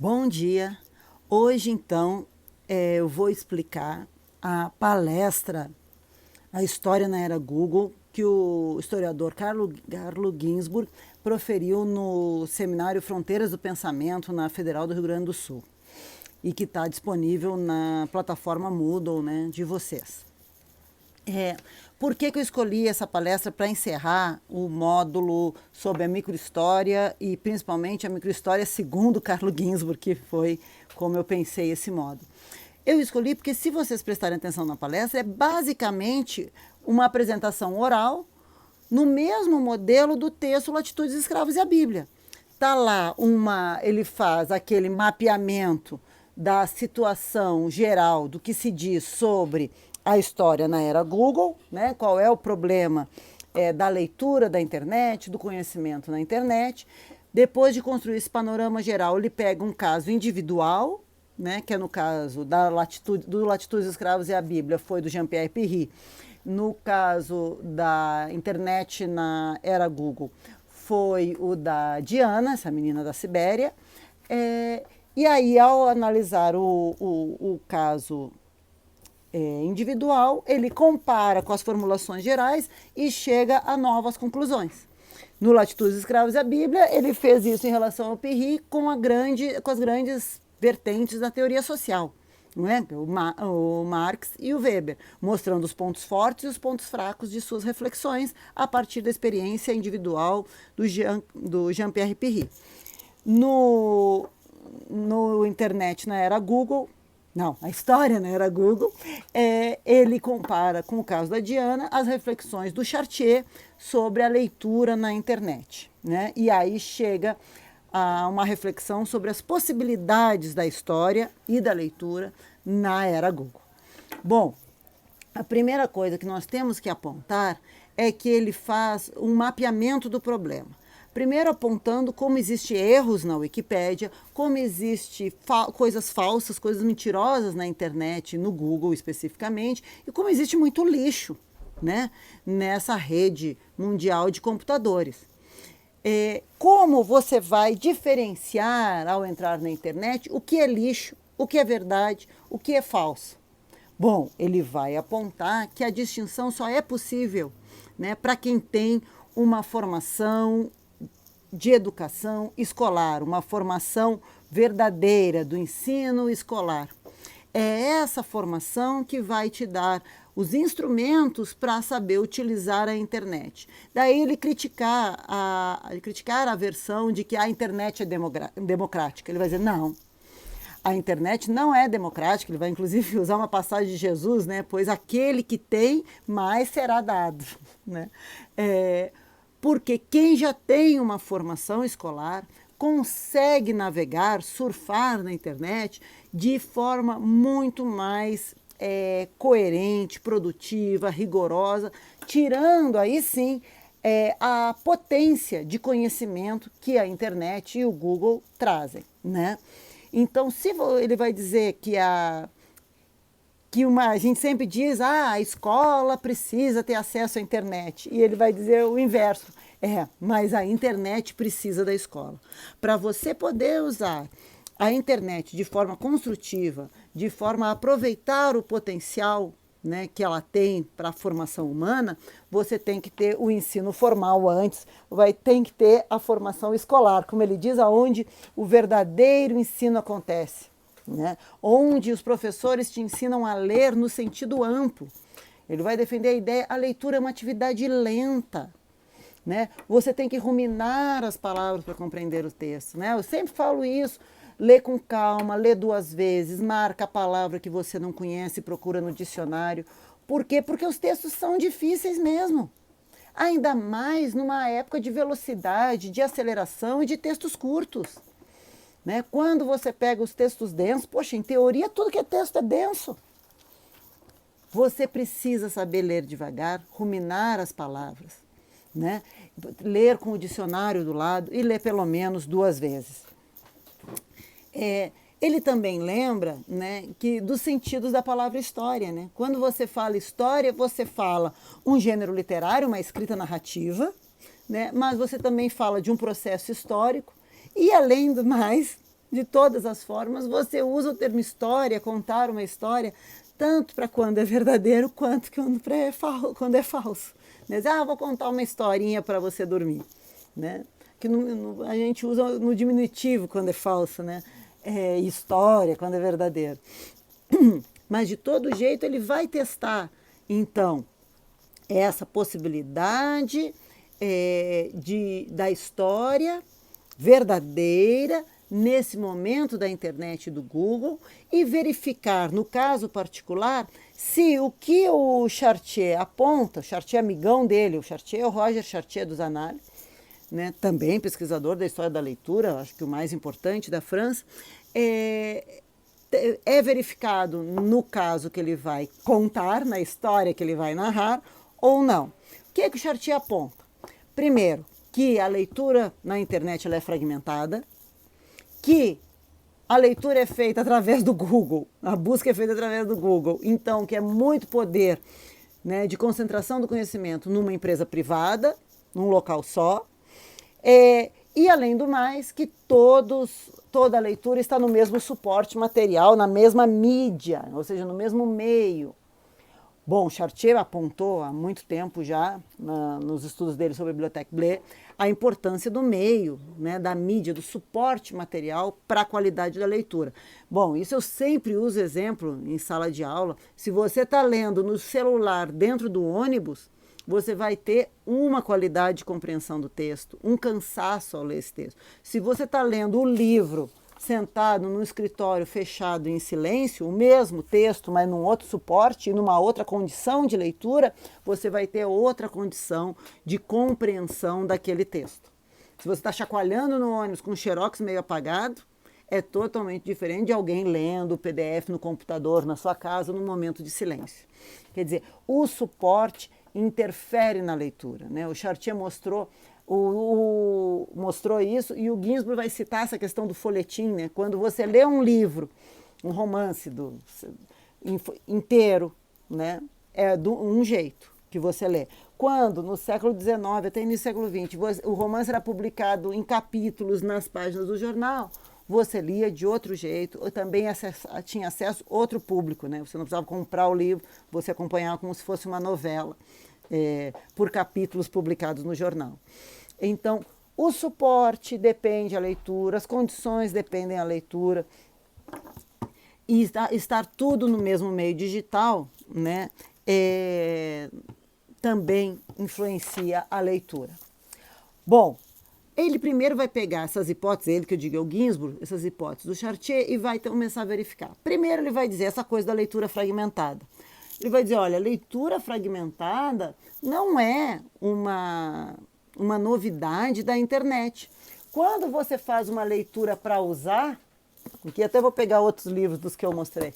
Bom dia! Hoje, então, eu vou explicar a palestra A História na Era Google, que o historiador Carlo Ginzburg proferiu no seminário Fronteiras do Pensamento na Federal do Rio Grande do Sul e que está disponível na plataforma Moodle, né, de vocês. Por que eu escolhi essa palestra para encerrar o módulo sobre a microhistória e principalmente a microhistória segundo Carlo Ginzburg, que foi como eu pensei esse módulo? Eu escolhi porque, se vocês prestarem atenção na palestra, é basicamente uma apresentação oral no mesmo modelo do texto Latitudes, Escravos e a Bíblia. Está lá ele faz aquele mapeamento da situação geral do que se diz sobre a história na era Google, né? Qual é o problema da leitura da internet, do conhecimento na internet. Depois de construir esse panorama geral, ele pega um caso individual, né? Que é no caso do Latitudes, Escravos e a Bíblia, foi do Jean-Pierre Pirri. No caso da internet na era Google, foi o da Diana, essa menina da Sibéria. E aí, ao analisar o caso individual, ele compara com as formulações gerais e chega a novas conclusões. No Latitudes, Escravos e a Bíblia, ele fez isso em relação ao Pirri com as grandes vertentes da teoria social, não é? O Marx e o Weber, mostrando os pontos fortes e os pontos fracos de suas reflexões a partir da experiência individual do Jean-Pierre Pirri. No internet na era Google, a história na era Google, ele compara com o caso da Diana as reflexões do Chartier sobre a leitura na internet, né? E aí chega a uma reflexão sobre as possibilidades da história e da leitura na era Google. Bom, a primeira coisa que nós temos que apontar é que ele faz um mapeamento do problema. Primeiro apontando como existem erros na Wikipédia, como existem coisas falsas, coisas mentirosas na internet, no Google especificamente, e como existe muito lixo, né, nessa rede mundial de computadores. Como você vai diferenciar ao entrar na internet o que é lixo, o que é verdade, o que é falso? Bom, ele vai apontar que a distinção só é possível, né, para quem tem uma formação de educação escolar, uma formação verdadeira do ensino escolar. É essa formação que vai te dar os instrumentos para saber utilizar a internet. Daí ele criticar a versão de que a internet é democrática. Ele vai dizer, não, a internet não é democrática. Ele vai inclusive usar uma passagem de Jesus, né? Pois aquele que tem, mais será dado, né? Porque quem já tem uma formação escolar consegue navegar, surfar na internet de forma muito mais coerente, produtiva, rigorosa, tirando aí sim a potência de conhecimento que a internet e o Google trazem, né? Então, se ele vai dizer que a gente sempre diz, a escola precisa ter acesso à internet. E ele vai dizer o inverso. Mas a internet precisa da escola. Para você poder usar a internet de forma construtiva, de forma a aproveitar o potencial, né, que ela tem para a formação humana, você tem que ter o ensino formal antes, tem que ter a formação escolar, como ele diz, aonde o verdadeiro ensino acontece. Né? Onde os professores te ensinam a ler no sentido amplo. Ele vai defender a ideia, a leitura é uma atividade lenta. Né? Você tem que ruminar as palavras para compreender o texto. Né? Eu sempre falo isso, lê com calma, lê 2 vezes, marca a palavra que você não conhece, procura no dicionário. Por quê? Porque os textos são difíceis mesmo. Ainda mais numa época de velocidade, de aceleração e de textos curtos. Né? Quando você pega os textos densos, poxa, em teoria tudo que é texto é denso. Você precisa saber ler devagar, ruminar as palavras, né? Ler com o dicionário do lado e ler pelo menos 2 vezes. Ele também lembra, né, que dos sentidos da palavra história. Né? Quando você fala história, você fala um gênero literário, uma escrita narrativa, né? Mas você também fala de um processo histórico. E, além do mais, de todas as formas, você usa o termo história, contar uma história, tanto para quando é verdadeiro quanto quando é falso. Né? Vou contar uma historinha para você dormir. Né? Que a gente usa no diminutivo quando é falso, né? História quando é verdadeiro. Mas de todo jeito ele vai testar, então, essa possibilidade da história verdadeira nesse momento da internet e do Google e verificar, no caso particular, se o que o Chartier aponta, o Chartier é amigão dele, o Chartier é o Roger Chartier dos Análises, né, também pesquisador da história da leitura, acho que o mais importante da França, é verificado no caso que ele vai contar, na história que ele vai narrar, ou não. O que o Chartier aponta? Primeiro, que a leitura na internet ela é fragmentada, que a leitura é feita através do Google, a busca é feita através do Google, então que é muito poder, né, de concentração do conhecimento numa empresa privada, num local só, e além do mais que toda a leitura está no mesmo suporte material, na mesma mídia, ou seja, no mesmo meio. Bom, Chartier apontou há muito tempo já, nos estudos dele sobre a Bibliothèque Blé, a importância do meio, né, da mídia, do suporte material para a qualidade da leitura. Bom, isso eu sempre uso exemplo em sala de aula. Se você está lendo no celular dentro do ônibus, você vai ter uma qualidade de compreensão do texto, um cansaço ao ler esse texto. Se você está lendo o livro sentado num escritório fechado em silêncio, o mesmo texto, mas num outro suporte e numa outra condição de leitura, você vai ter outra condição de compreensão daquele texto. Se você está chacoalhando no ônibus com o xerox meio apagado, é totalmente diferente de alguém lendo o PDF no computador, na sua casa, num momento de silêncio. Quer dizer, o suporte interfere na leitura, né? O Chartier mostrou isso, e o Ginsburg vai citar essa questão do folhetim, né? Quando você lê um livro, um romance inteiro, né? É de um jeito que você lê. Quando, no século XIX, até início do século XX, o romance era publicado em capítulos nas páginas do jornal, você lia de outro jeito, ou também tinha acesso a outro público, né? Você não precisava comprar o livro, você acompanhava como se fosse uma novela, por capítulos publicados no jornal. Então, o suporte depende da leitura, as condições dependem da leitura, e estar tudo no mesmo meio digital, né, também influencia a leitura. Bom, ele primeiro vai pegar essas hipóteses, ele que eu digo é o Ginsburg, essas hipóteses do Chartier, e vai começar a verificar. Primeiro ele vai dizer essa coisa da leitura fragmentada. Ele vai dizer, olha, a leitura fragmentada não é uma novidade da internet. Quando você faz uma leitura para usar, aqui até vou pegar outros livros dos que eu mostrei,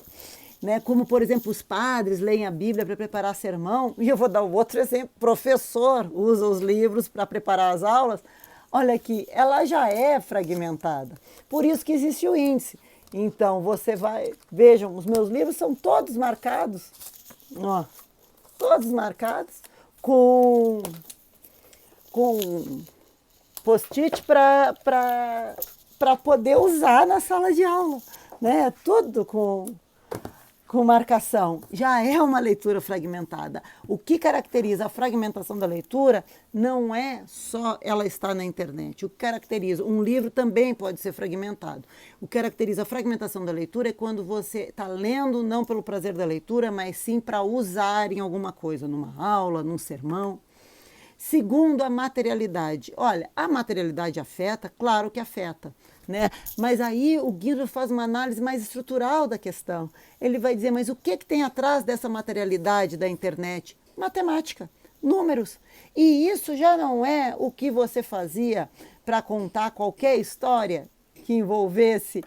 né, como, por exemplo, os padres leem a Bíblia para preparar sermão, e eu vou dar um outro exemplo, professor usa os livros para preparar as aulas, olha aqui, ela já é fragmentada, por isso que existe o índice. Então, vejam, os meus livros são todos marcados, ó, todos marcados com post-it para poder usar na sala de aula, né? Tudo com marcação. Já é uma leitura fragmentada. O que caracteriza a fragmentação da leitura não é só ela estar na internet. O que caracteriza, um livro também pode ser fragmentado. O que caracteriza a fragmentação da leitura é quando você está lendo não pelo prazer da leitura, mas sim para usar em alguma coisa, numa aula, num sermão. Segundo, a materialidade. Olha, a materialidade afeta? Claro que afeta, né? Mas aí o Ginsburg faz uma análise mais estrutural da questão. Ele vai dizer, mas o que tem atrás dessa materialidade da internet? Matemática, números. E isso já não é o que você fazia para contar qualquer história que envolvesse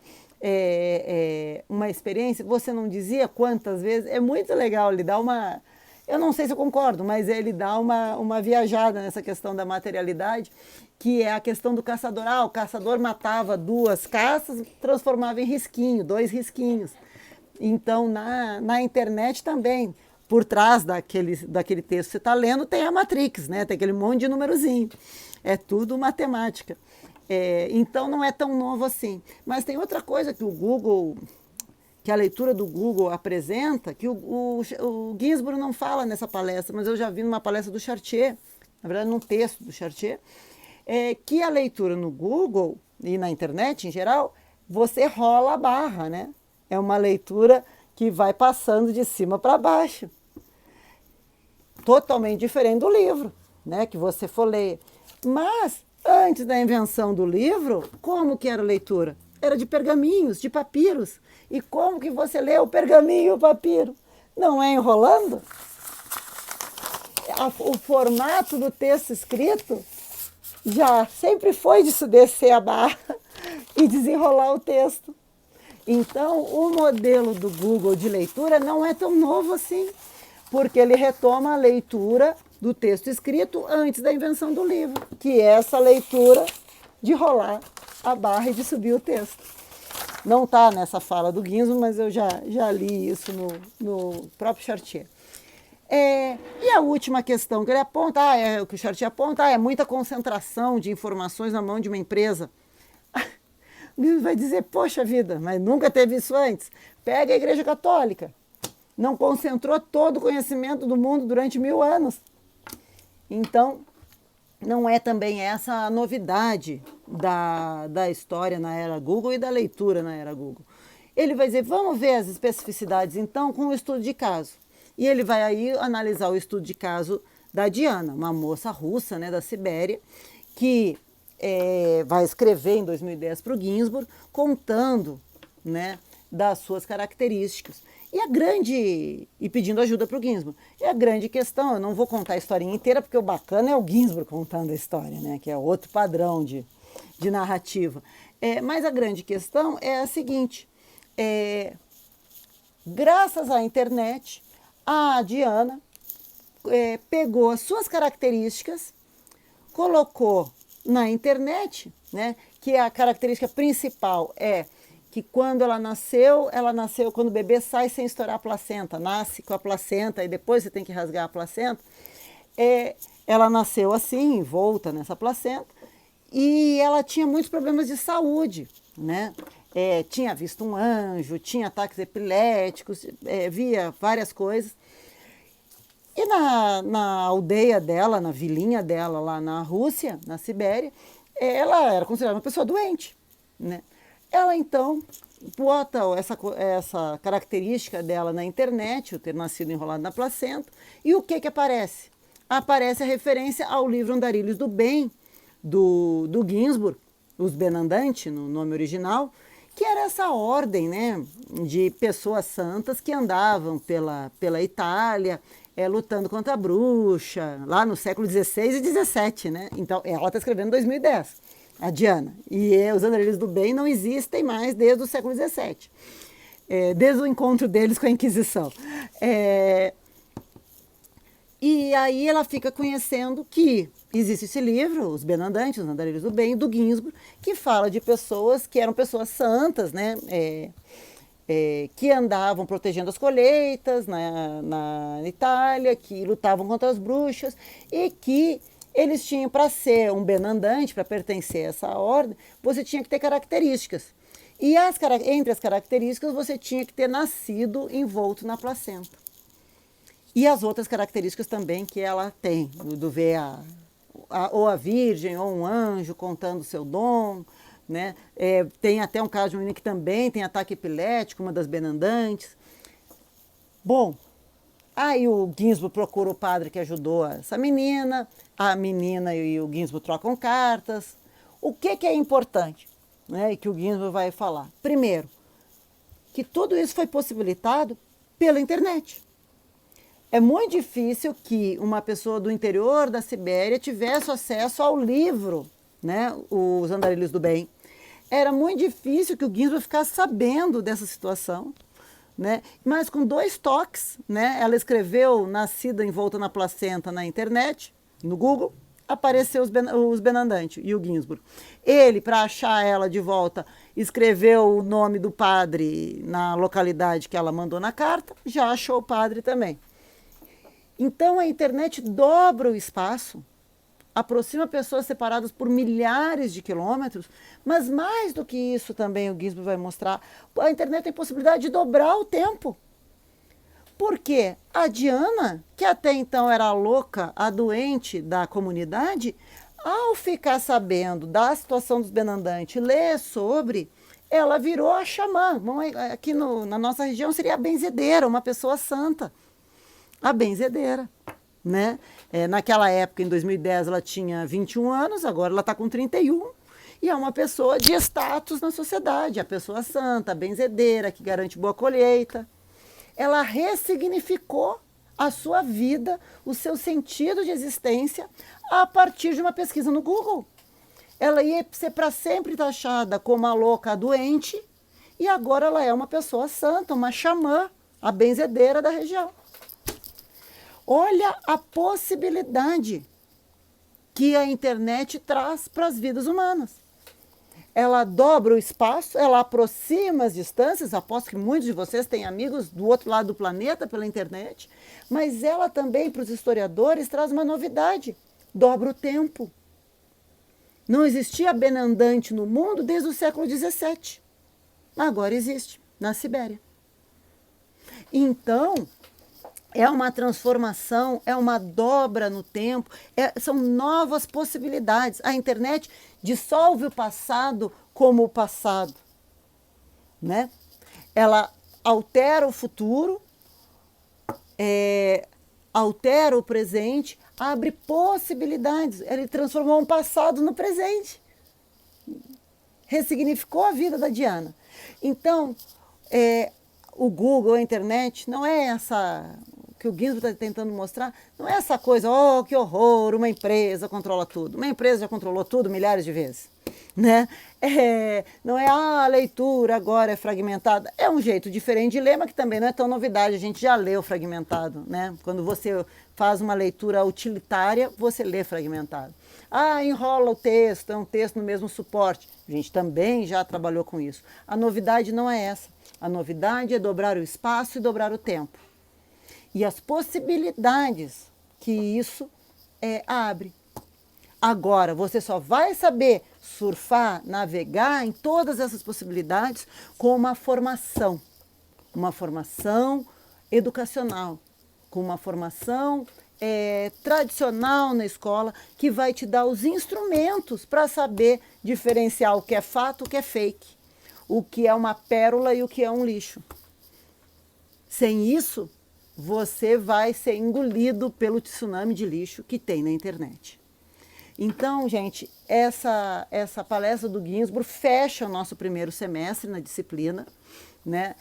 uma experiência. Você não dizia quantas vezes. É muito legal, ele dá uma... Eu não sei se eu concordo, mas ele dá uma viajada nessa questão da materialidade, que é a questão do caçador. O caçador matava 2 caças, transformava em risquinho, 2 risquinhos. Então, na internet também, por trás daquele texto que você está lendo, tem a Matrix, né? Tem aquele monte de numerozinho. É tudo matemática. Então não é tão novo assim. Mas tem outra coisa que o Google, que a leitura do Google apresenta, que o Ginsburg não fala nessa palestra, mas eu já vi numa palestra do Chartier, na verdade num texto do Chartier, que a leitura no Google e na internet em geral, você rola a barra, né? É uma leitura que vai passando de cima para baixo. Totalmente diferente do livro, né? Que você folheia. Mas, antes da invenção do livro, como que era a leitura? Era de pergaminhos, de papiros. E como que você lê o pergaminho e o papiro? Não é enrolando? O formato do texto escrito já sempre foi de se descer a barra e desenrolar o texto. Então, o modelo do Google de leitura não é tão novo assim, porque ele retoma a leitura do texto escrito antes da invenção do livro, que é essa leitura de rolar a barra e de subir o texto. Não está nessa fala do Ginsburg, mas eu já li isso no próprio Chartier. E a última questão que ele aponta, que o Chartier aponta, é muita concentração de informações na mão de uma empresa. O Ginsburg vai dizer, poxa vida, mas nunca teve isso antes. Pega a Igreja Católica. Não concentrou todo o conhecimento do mundo durante 1000 anos. Então, não é também essa a novidade da história na era Google e da leitura na era Google. Ele vai dizer, vamos ver as especificidades então com o estudo de caso. E ele vai aí analisar o estudo de caso da Diana, uma moça russa, né, da Sibéria, que vai escrever em 2010 para o Ginsburg, contando, né, das suas características. E pedindo ajuda para o Ginsburg. E a grande questão, eu não vou contar a historinha inteira, porque o bacana é o Ginsburg contando a história, né, que é outro padrão de narrativa. Mas a grande questão é a seguinte, graças à internet, a Diana pegou as suas características, colocou na internet, né, que a característica principal é que quando ela nasceu quando o bebê sai sem estourar a placenta, nasce com a placenta e depois você tem que rasgar a placenta. Ela nasceu assim, envolta nessa placenta, e ela tinha muitos problemas de saúde, né? Tinha visto um anjo, tinha ataques epiléticos, via várias coisas. E na aldeia dela, na vilinha dela lá na Rússia, na Sibéria, ela era considerada uma pessoa doente, né? Ela então bota essa característica dela na internet, o ter nascido enrolado na placenta, e o que aparece? Aparece a referência ao livro Andarilhos do Bem, do Ginsburg, os Benandanti, no nome original, que era essa ordem, né, de pessoas santas que andavam pela Itália, lutando contra a bruxa, lá no século XVI e XVII, né? Então, ela está escrevendo em 2010. A Diana. E os Andarilhos do Bem não existem mais desde o século XVII, desde o encontro deles com a Inquisição. E aí ela fica conhecendo que existe esse livro, Os Benandanti, os Andarilhos do Bem, do Ginsburg, que fala de pessoas que eram pessoas santas, né? Que andavam protegendo as colheitas na Itália, que lutavam contra as bruxas e que eles tinham, para ser um benandante, para pertencer a essa ordem, você tinha que ter características. E entre as características, você tinha que ter nascido envolto na placenta. E as outras características também que ela tem, do ver ou a virgem ou um anjo contando o seu dom, né? Tem até um caso de uma menina que também tem ataque epilético, uma das benandantes. Bom, aí o Ginsburg procura o padre que ajudou essa menina, a menina e o Ginsburg trocam cartas. O que é importante, né, e que o Ginsburg vai falar? Primeiro, que tudo isso foi possibilitado pela internet. É muito difícil que uma pessoa do interior da Sibéria tivesse acesso ao livro, né, Os Andarilhos do Bem. Era muito difícil que o Ginsburg ficasse sabendo dessa situação, né? Mas com 2 toques, né, ela escreveu Nascida envolta na placenta na internet, no Google, apareceu os Benandanti e o Ginsburg. Ele, para achar ela de volta, escreveu o nome do padre na localidade que ela mandou na carta, já achou o padre também. Então a internet dobra o espaço aproxima pessoas separadas por milhares de quilômetros, mas mais do que isso também o Ginsburg vai mostrar, a internet tem possibilidade de dobrar o tempo. Por quê? A Diana, que até então era a louca, a doente da comunidade, ao ficar sabendo da situação dos benandantes, ler sobre, ela virou a xamã. Aqui na nossa região seria a benzedeira, uma pessoa santa. A benzedeira, né? Naquela época, em 2010, ela tinha 21 anos, agora ela está com 31, e é uma pessoa de status na sociedade, a pessoa santa, a benzedeira, que garante boa colheita. Ela ressignificou a sua vida, o seu sentido de existência, a partir de uma pesquisa no Google. Ela ia ser para sempre taxada como a louca, a doente, e agora ela é uma pessoa santa, uma xamã, a benzedeira da região. Olha a possibilidade que a internet traz para as vidas humanas. Ela dobra o espaço, ela aproxima as distâncias, aposto que muitos de vocês têm amigos do outro lado do planeta pela internet, mas ela também, para os historiadores, traz uma novidade, dobra o tempo. Não existia benandante no mundo desde o século XVII. Agora existe, na Sibéria. Então, é uma transformação, é uma dobra no tempo, são novas possibilidades. A internet dissolve o passado como o passado, né? Ela altera o futuro, altera o presente, abre possibilidades. Ele transformou um passado no presente. Ressignificou a vida da Diana. Então, o Google, a internet, não é essa... O que o Ginsburg está tentando mostrar, não é essa coisa, oh, que horror, uma empresa controla tudo. Uma empresa já controlou tudo milhares de vezes. Né? Não é a leitura agora é fragmentada. É um jeito diferente de ler, mas que também não é tão novidade. A gente já leu fragmentado. Né? Quando você faz uma leitura utilitária, você lê fragmentado. Enrola o texto, é um texto no mesmo suporte. A gente também já trabalhou com isso. A novidade não é essa. A novidade é dobrar o espaço e dobrar o tempo. E as possibilidades que isso abre. Agora, você só vai saber surfar, navegar em todas essas possibilidades com uma formação educacional, com uma formação tradicional na escola, que vai te dar os instrumentos para saber diferenciar o que é fato, o que é fake, o que é uma pérola e o que é um lixo. Sem isso, você vai ser engolido pelo tsunami de lixo que tem na internet. Então, gente, essa palestra do Ginsburg fecha o nosso primeiro semestre na disciplina. Né?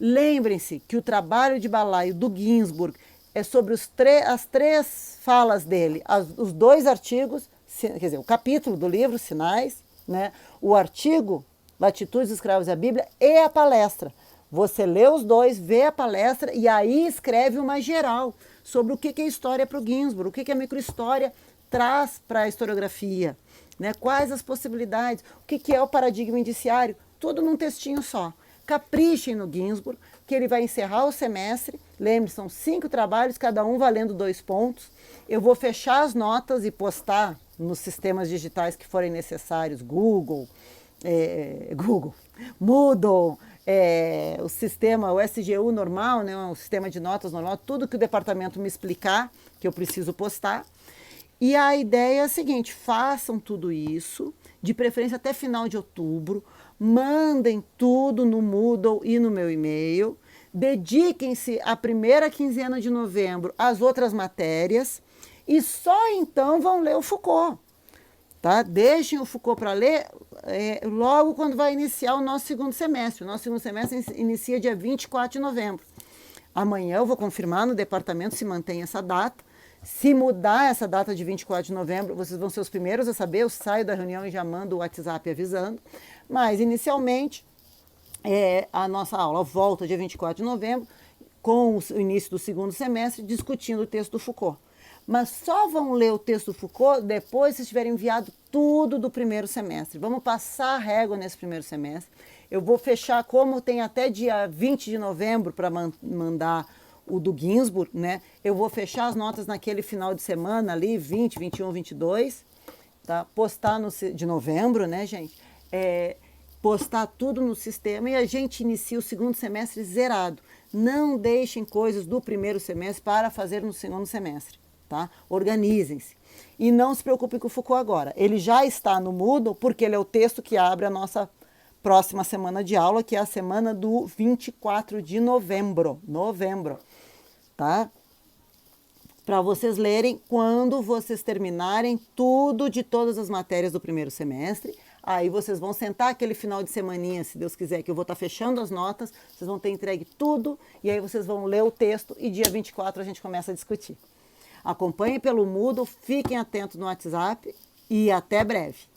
Lembrem-se que o trabalho de balaio do Ginsburg é sobre as três falas dele, os dois artigos, quer dizer, o capítulo do livro, Sinais, né? O artigo, Latitudes, Escravos e a Bíblia, e a palestra. Você lê os dois, vê a palestra e aí escreve uma geral sobre o que é história para o Ginsburg, o que a microhistória traz para a historiografia, né? Quais as possibilidades, o que é o paradigma indiciário, tudo num textinho só. Caprichem no Ginsburg, que ele vai encerrar o semestre. Lembre, são 5 trabalhos, cada um valendo 2 pontos. Eu vou fechar as notas e postar nos sistemas digitais que forem necessários, Google, Moodle, o sistema, o SGU normal, né, o sistema de notas normal, tudo que o departamento me explicar, que eu preciso postar. E a ideia é a seguinte, façam tudo isso, de preferência até final de outubro, mandem tudo no Moodle e no meu e-mail, dediquem-se à primeira quinzena de novembro às outras matérias e só então vão ler o Foucault. Tá? Deixem o Foucault para ler logo quando vai iniciar o nosso segundo semestre. O nosso segundo semestre inicia dia 24 de novembro. Amanhã eu vou confirmar no departamento se mantém essa data. Se mudar essa data de 24 de novembro, vocês vão ser os primeiros a saber. Eu saio da reunião e já mando o WhatsApp avisando. Mas, inicialmente, a nossa aula volta dia 24 de novembro, com o início do segundo semestre, discutindo o texto do Foucault. Mas só vão ler o texto do Foucault depois se tiverem enviado tudo do primeiro semestre. Vamos passar a régua nesse primeiro semestre. Eu vou fechar, como tem até dia 20 de novembro para mandar o do Ginsburg, né? Eu vou fechar as notas naquele final de semana ali, 20, 21, 22, tá? Postar de novembro, né, gente? Postar tudo no sistema e a gente inicia o segundo semestre zerado. Não deixem coisas do primeiro semestre para fazer no segundo semestre, tá? Organizem-se. E não se preocupem com o Foucault agora. Ele já está no Moodle porque ele é o texto que abre a nossa próxima semana de aula, que é a semana do 24 de novembro. Tá? Para vocês lerem quando vocês terminarem tudo de todas as matérias do primeiro semestre. Aí vocês vão sentar aquele final de semaninha, se Deus quiser, que eu vou estar fechando as notas, vocês vão ter entregue tudo, e aí vocês vão ler o texto e dia 24 a gente começa a discutir. Acompanhem pelo Moodle, fiquem atentos no WhatsApp e até breve.